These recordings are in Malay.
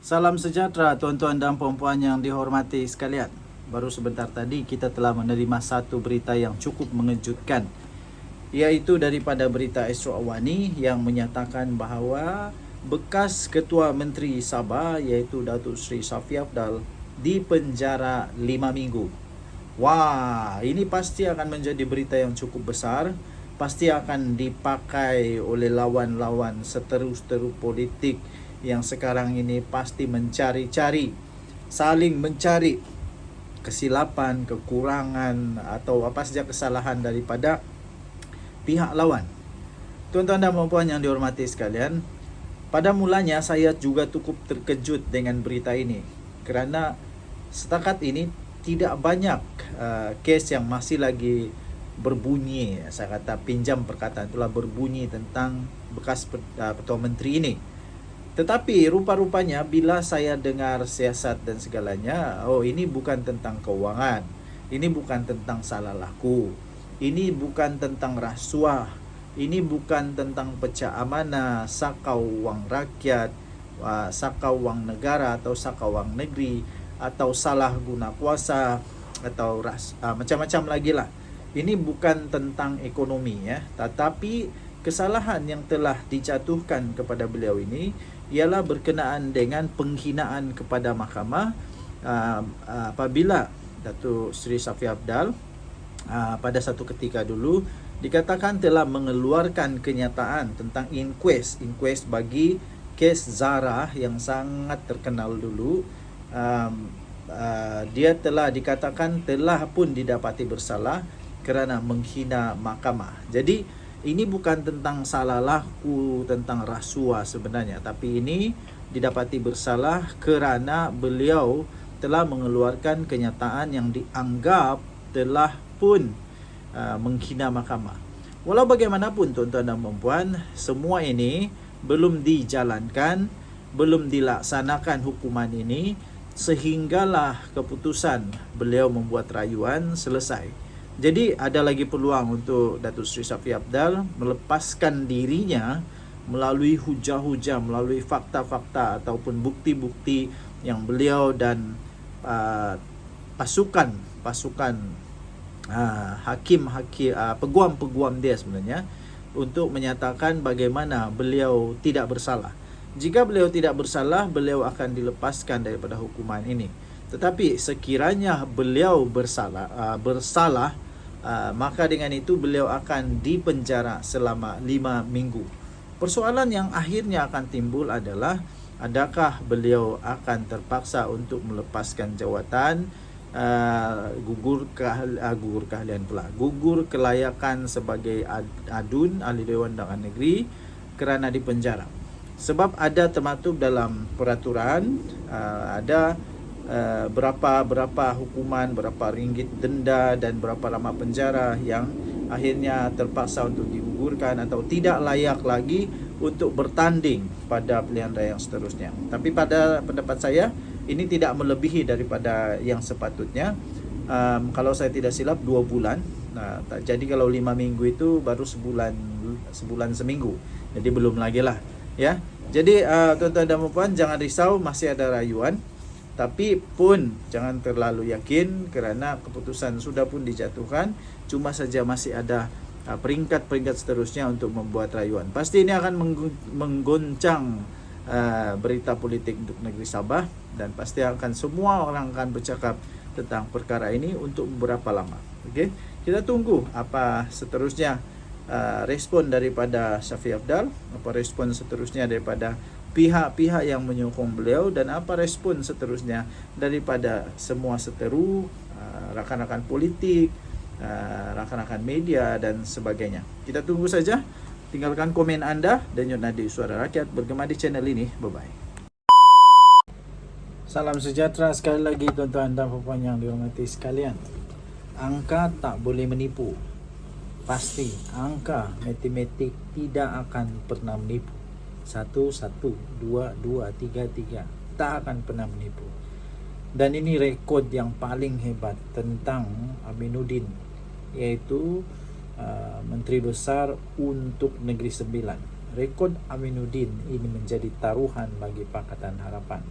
Salam sejahtera tuan-tuan dan puan-puan yang dihormati sekalian. Baru sebentar tadi kita telah menerima satu berita yang cukup mengejutkan, iaitu daripada berita Astro Awani yang menyatakan bahawa bekas Ketua Menteri Sabah iaitu Datuk Seri Shafie Apdal dipenjara 5 minggu. Wah, ini pasti akan menjadi berita yang cukup besar. Pasti akan dipakai oleh lawan-lawan seteru-seteru politik yang sekarang ini pasti saling mencari kesilapan, kekurangan atau apa saja kesalahan daripada pihak lawan. Tuan-tuan dan puan-puan yang dihormati sekalian, pada mulanya saya juga cukup terkejut dengan berita ini kerana setakat ini tidak banyak kes yang masih lagi berbunyi, saya kata pinjam perkataan itulah, berbunyi tentang bekas Ketua Menteri ini. Tetapi rupa-rupanya bila saya dengar siasat dan segalanya, ini bukan tentang keuangan, ini bukan tentang salah laku, ini bukan tentang rasuah, ini bukan tentang pecah amanah, sakau wang rakyat, sakau wang negara atau sakau wang negeri, atau salah guna kuasa, atau macam-macam lagi lah. Ini bukan tentang ekonomi ya, tetapi kesalahan yang telah dijatuhkan kepada beliau ini ialah berkenaan dengan penghinaan kepada mahkamah apabila Datuk Seri Shafie Apdal pada satu ketika dulu dikatakan telah mengeluarkan kenyataan tentang inquest bagi kes Zara yang sangat terkenal dulu. Dia telah dikatakan telah pun didapati bersalah kerana menghina mahkamah. Jadi ini bukan tentang salah laku, tentang rasuah sebenarnya, tapi ini didapati bersalah kerana beliau telah mengeluarkan kenyataan yang dianggap telah pun menghina mahkamah. Walau bagaimanapun tuan-tuan dan puan-puan, semua ini belum dijalankan, belum dilaksanakan hukuman ini sehinggalah keputusan beliau membuat rayuan selesai. Jadi ada lagi peluang untuk Datuk Seri Shafie Apdal melepaskan dirinya melalui hujah-hujah, melalui fakta-fakta ataupun bukti-bukti yang beliau dan pasukan peguam-peguam dia sebenarnya untuk menyatakan bagaimana beliau tidak bersalah. Jika beliau tidak bersalah, beliau akan dilepaskan daripada hukuman ini. Tetapi sekiranya beliau bersalah, maka dengan itu beliau akan dipenjara selama 5 minggu. Persoalan yang akhirnya akan timbul adalah adakah beliau akan terpaksa untuk melepaskan jawatan, gugur kelayakan sebagai adun ahli Dewan Undangan Negeri kerana dipenjara. Sebab ada termaktub dalam peraturan, ada berapa hukuman, berapa ringgit denda dan berapa lama penjara yang akhirnya terpaksa untuk digugurkan atau tidak layak lagi untuk bertanding pada pilihan raya yang seterusnya. Tapi pada pendapat saya ini tidak melebihi daripada yang sepatutnya. Kalau saya tidak silap 2 bulan. Jadi kalau 5 minggu itu baru sebulan seminggu. Jadi belum lagi lah ya. Jadi tuan-tuan dan puan jangan risau, masih ada rayuan. Tapi pun jangan terlalu yakin kerana keputusan sudah pun dijatuhkan. Cuma saja masih ada peringkat-peringkat seterusnya untuk membuat rayuan. Pasti ini akan menggoncang berita politik untuk negeri Sabah, dan pasti akan semua orang akan bercakap tentang perkara ini untuk beberapa lama. Okey, kita tunggu apa seterusnya respon daripada Shafie Apdal, apa respon seterusnya daripada pihak-pihak yang menyokong beliau, dan apa respon seterusnya daripada semua seteru, rakan-rakan politik, rakan-rakan media dan sebagainya. Kita tunggu saja. Tinggalkan komen anda dan Yot Nadi Suara Rakyat bergema di channel ini. Bye-bye. Salam sejahtera sekali lagi tuan-tuan dan puan yang dihormati sekalian. Angka tak boleh menipu. Pasti angka matematik tidak akan pernah menipu. 1, 1, 2, 2, 3, 3 tak akan pernah menipu. Dan ini rekod yang paling hebat tentang Aminuddin, iaitu Menteri Besar untuk Negeri Sembilan. Rekod Aminuddin ini menjadi taruhan bagi Pakatan Harapan.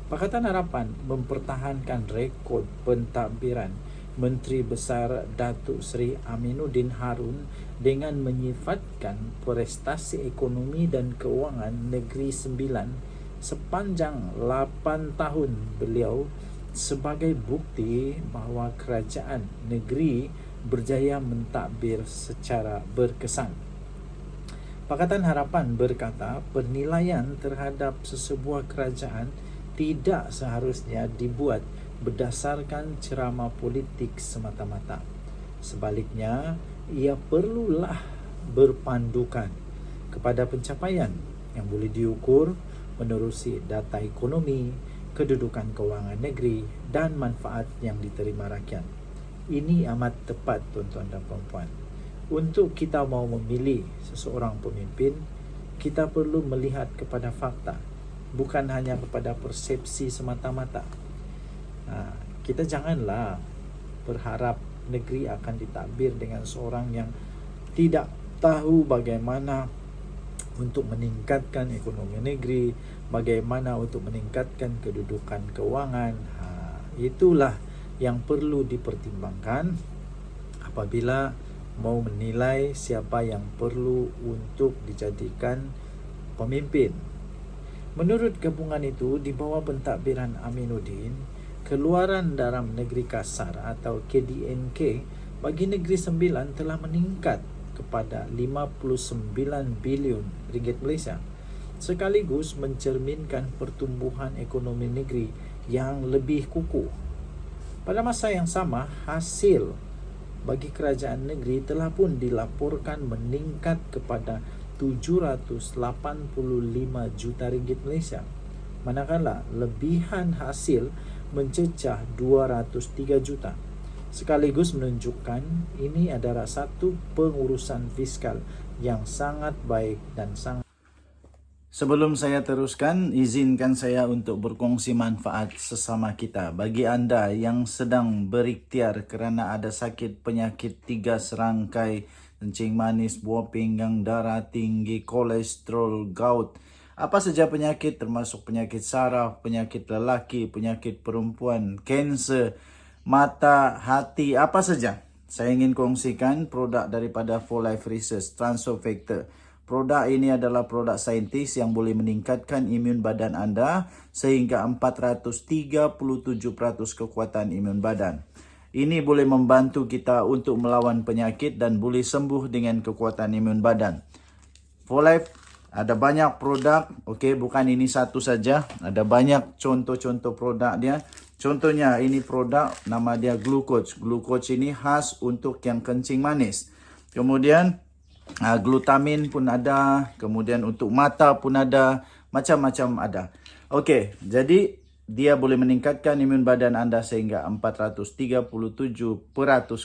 Pakatan Harapan mempertahankan rekod pentadbiran Menteri Besar Datuk Seri Aminuddin Harun dengan menyifatkan prestasi ekonomi dan keuangan Negeri Sembilan sepanjang 8 tahun beliau sebagai bukti bahawa kerajaan negeri berjaya mentadbir secara berkesan. Pakatan Harapan berkata penilaian terhadap sesebuah kerajaan tidak seharusnya dibuat berdasarkan ceramah politik semata-mata. Sebaliknya, ia perlulah berpandukan kepada pencapaian yang boleh diukur menerusi data ekonomi, kedudukan kewangan negeri dan manfaat yang diterima rakyat. Ini amat tepat, tuan-tuan dan puan-puan. Untuk kita mau memilih seseorang pemimpin, kita perlu melihat kepada fakta, bukan hanya kepada persepsi semata-mata. Kita janganlah berharap negeri akan ditadbir dengan seorang yang tidak tahu bagaimana untuk meningkatkan ekonomi negeri, bagaimana untuk meningkatkan kedudukan kewangan. Itulah yang perlu dipertimbangkan apabila mau menilai siapa yang perlu untuk dijadikan pemimpin. Menurut gabungan itu, di bawah pentadbiran Aminuddin, keluaran dalam negeri kasar atau KDNK bagi Negeri Sembilan telah meningkat kepada 59 bilion ringgit Malaysia, sekaligus mencerminkan pertumbuhan ekonomi negeri yang lebih kukuh. Pada masa yang sama, hasil bagi kerajaan negeri telah pun dilaporkan meningkat kepada 785 juta ringgit Malaysia, manakala lebihan hasil mencecah 203 juta, sekaligus menunjukkan ini adalah satu pengurusan fiskal yang sangat baik dan sangat. Sebelum saya teruskan, izinkan saya untuk berkongsi manfaat sesama kita. Bagi anda yang sedang berikhtiar kerana ada sakit penyakit 3 serangkai, kencing manis, buah pinggang, darah tinggi, kolesterol, gout, apa saja penyakit termasuk penyakit saraf, penyakit lelaki, penyakit perempuan, kanser, mata, hati, apa saja. Saya ingin kongsikan produk daripada 4Life Research, Transofactor. Produk ini adalah produk saintis yang boleh meningkatkan imun badan anda sehingga 437% kekuatan imun badan. Ini boleh membantu kita untuk melawan penyakit dan boleh sembuh dengan kekuatan imun badan. 4Life ada banyak produk, bukan ini satu saja. Ada banyak contoh-contoh produk dia. Contohnya ini produk nama dia Glucoach. Glucoach ini khas untuk yang kencing manis. Kemudian glutamin pun ada, kemudian untuk mata pun ada, macam-macam ada. Jadi dia boleh meningkatkan imun badan anda sehingga 437%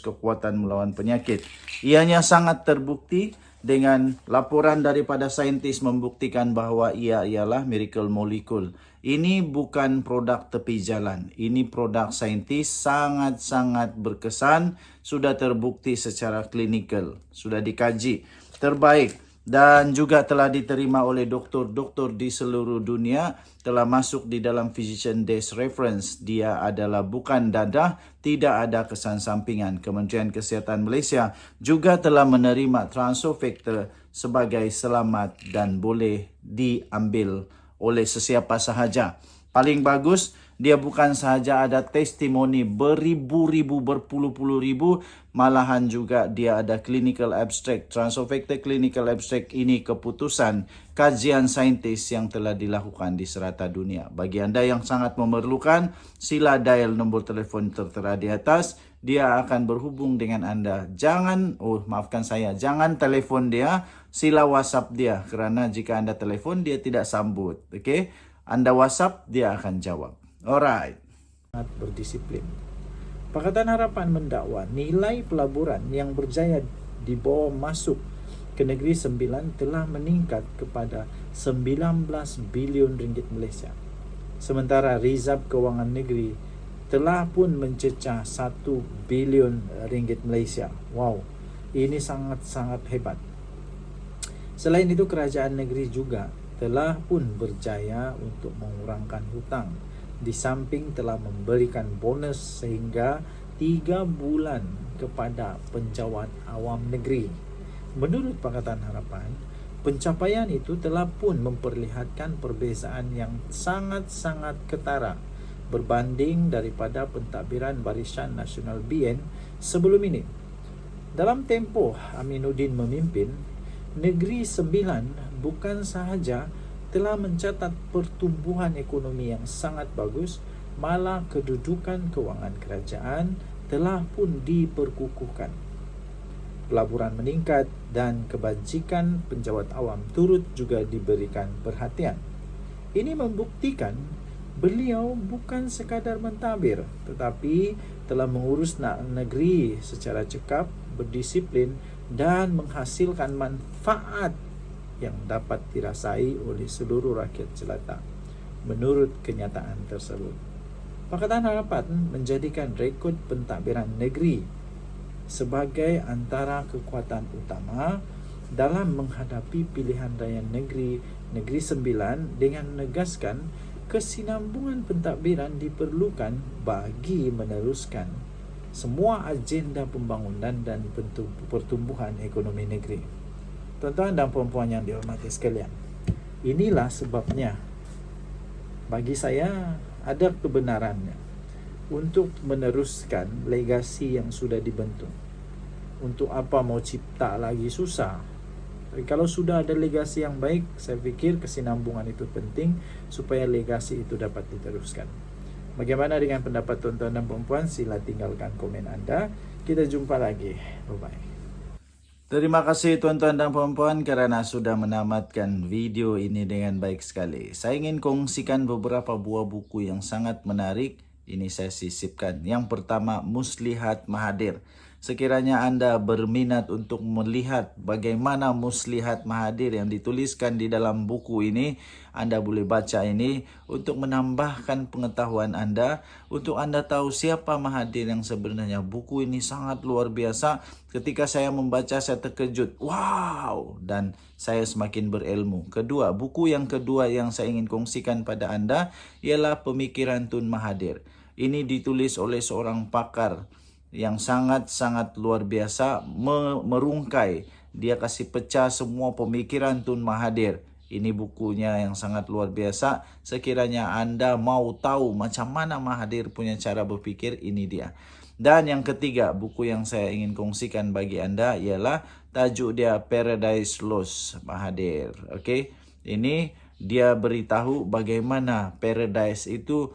kekuatan melawan penyakit. Ianya sangat terbukti dengan laporan daripada saintis membuktikan bahawa ia ialah miracle molecule. Ini bukan produk tepi jalan. Ini produk saintis sangat-sangat berkesan, sudah terbukti secara klinikal, sudah dikaji, terbaik dan juga telah diterima oleh doktor-doktor di seluruh dunia, telah masuk di dalam Physician Desk Reference. Dia adalah bukan dadah, tidak ada kesan sampingan. Kementerian Kesihatan Malaysia juga telah menerima Transofactor sebagai selamat dan boleh diambil oleh sesiapa sahaja. Paling bagus, dia bukan sahaja ada testimoni beribu-ribu, berpuluh-puluh ribu, malahan juga dia ada clinical abstract. Transofactor clinical abstract ini keputusan kajian saintis yang telah dilakukan di serata dunia. Bagi anda yang sangat memerlukan, sila dial nombor telefon tertera di atas. Dia akan berhubung dengan anda. Jangan telefon dia, sila WhatsApp dia. Kerana jika anda telefon, dia tidak sambut. Anda WhatsApp, dia akan jawab. Alright. Berdisiplin. Pakatan Harapan mendakwa nilai pelaburan yang berjaya dibawa masuk ke Negeri Sembilan telah meningkat kepada 19 bilion ringgit Malaysia. Sementara rizab kewangan negeri telah pun mencecah 1 bilion ringgit Malaysia. Wow, ini sangat-sangat hebat. Selain itu, kerajaan negeri juga telah pun berjaya untuk mengurangkan hutang di samping telah memberikan bonus sehingga 3 bulan kepada penjawat awam negeri. Menurut Pakatan Harapan, pencapaian itu telah pun memperlihatkan perbezaan yang sangat-sangat ketara berbanding daripada pentadbiran Barisan Nasional BN sebelum ini. Dalam tempoh Aminuddin memimpin, Negeri Sembilan bukan sahaja telah mencatat pertumbuhan ekonomi yang sangat bagus, malah kedudukan kewangan kerajaan telah pun diperkukuhkan. Pelaburan meningkat dan kebajikan penjawat awam turut juga diberikan perhatian. Ini membuktikan beliau bukan sekadar mentadbir, tetapi telah mengurus negeri secara cekap, berdisiplin dan menghasilkan manfaat yang dapat dirasai oleh seluruh rakyat jelata. Menurut kenyataan tersebut, Pakatan Harapan menjadikan rekod pentadbiran negeri sebagai antara kekuatan utama dalam menghadapi pilihan raya Negeri Sembilan dengan menegaskan kesinambungan pentadbiran diperlukan bagi meneruskan semua agenda pembangunan dan pertumbuhan ekonomi negeri. Tuan-tuan dan puan-puan yang dihormati sekalian, inilah sebabnya bagi saya ada kebenarannya untuk meneruskan legasi yang sudah dibentuk. Untuk apa mau cipta lagi, susah. Tapi kalau sudah ada legasi yang baik, saya fikir kesinambungan itu penting supaya legasi itu dapat diteruskan. Bagaimana dengan pendapat tuan-tuan dan puan-puan? Sila tinggalkan komen anda. Kita jumpa lagi. Bye-bye. Terima kasih tuan-tuan dan puan-puan kerana sudah menamatkan video ini dengan baik sekali. Saya ingin kongsikan beberapa buah buku yang sangat menarik. Ini saya sisipkan. Yang pertama, Muslihat Mahathir. Sekiranya anda berminat untuk melihat bagaimana Muslihat Mahathir yang dituliskan di dalam buku ini, anda boleh baca ini untuk menambahkan pengetahuan anda, untuk anda tahu siapa Mahathir yang sebenarnya. Buku ini sangat luar biasa. Ketika saya membaca, saya terkejut. Wow! Dan saya semakin berilmu. Kedua, buku yang kedua yang saya ingin kongsikan pada anda ialah Pemikiran Tun Mahathir. Ini ditulis oleh seorang pakar yang sangat-sangat luar biasa, merungkai. Dia kasih pecah semua pemikiran Tun Mahathir. Ini bukunya yang sangat luar biasa. Sekiranya anda mau tahu macam mana Mahathir punya cara berpikir, ini dia. Dan yang ketiga, buku yang saya ingin kongsikan bagi anda ialah tajuk dia Paradise Lost Mahathir. Okey, ini dia beritahu bagaimana paradise itu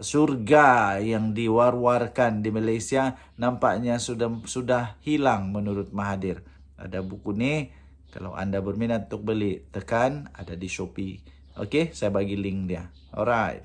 surga yang diwar-warkan di Malaysia nampaknya sudah hilang menurut Mahathir. Ada buku ni, kalau anda berminat untuk beli, tekan, ada di Shopee. Okey, saya bagi link dia. Alright.